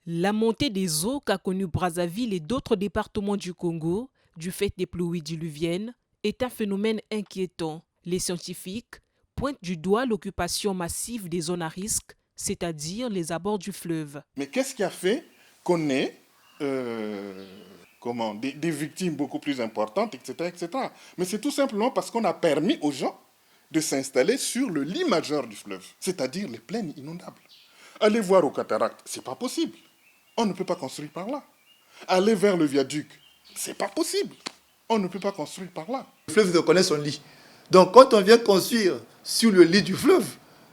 La montée des eaux qu'a connue Brazzaville et d'autres départements du Congo, du fait des pluies diluviennes, est un phénomène inquiétant. Les scientifiques pointent du doigt l'occupation massive des zones à risque, c'est-à-dire les abords du fleuve. Mais qu'est-ce qui a fait qu'on ait des victimes beaucoup plus importantes, etc., etc. Mais c'est tout simplement parce qu'on a permis aux gens de s'installer sur le lit majeur du fleuve, c'est-à-dire les plaines inondables. Aller voir aux cataractes, c'est pas possible. On ne peut pas construire par là. Aller vers le viaduc, c'est pas possible. On ne peut pas construire par là. Le fleuve reconnaît son lit. Donc quand on vient construire sur le lit du fleuve,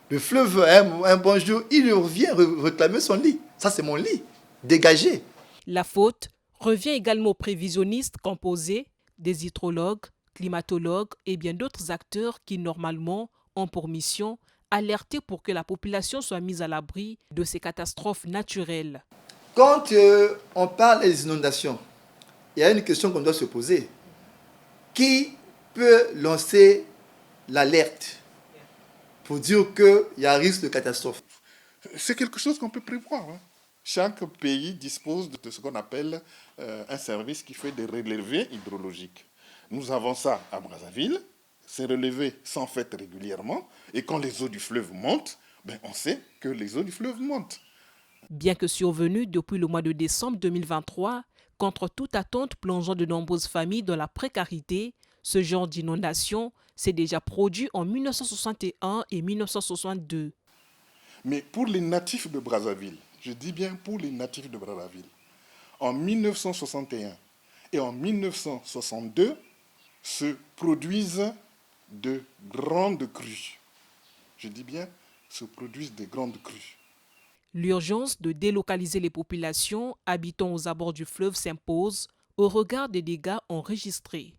le fleuve, un bon jour, il revient réclamer son lit. Ça, c'est mon lit. Dégagé. La faute revient également aux prévisionnistes composés des hydrologues, climatologues et bien d'autres acteurs qui, normalement, ont pour mission alerter pour que la population soit mise à l'abri de ces catastrophes naturelles. Quand on parle des inondations, il y a une question qu'on doit se poser. Qui peut lancer l'alerte pour dire qu'il y a un risque de catastrophe? C'est quelque chose qu'on peut prévoir. Chaque pays dispose de ce qu'on appelle un service qui fait des relevés hydrologiques. Nous avons ça à Brazzaville. Ces relevés sont faits régulièrement. Et quand les eaux du fleuve montent, on sait que les eaux du fleuve montent. Bien que survenu depuis le mois de décembre 2023, contre toute attente plongeant de nombreuses familles dans la précarité, ce genre d'inondation s'est déjà produit en 1961 et 1962. Mais pour les natifs de Brazzaville, je dis bien pour les natifs de Brazzaville, en 1961 et en 1962 se produisent de grandes crues. Je dis bien, se produisent des grandes crues. L'urgence de délocaliser les populations habitant aux abords du fleuve s'impose au regard des dégâts enregistrés.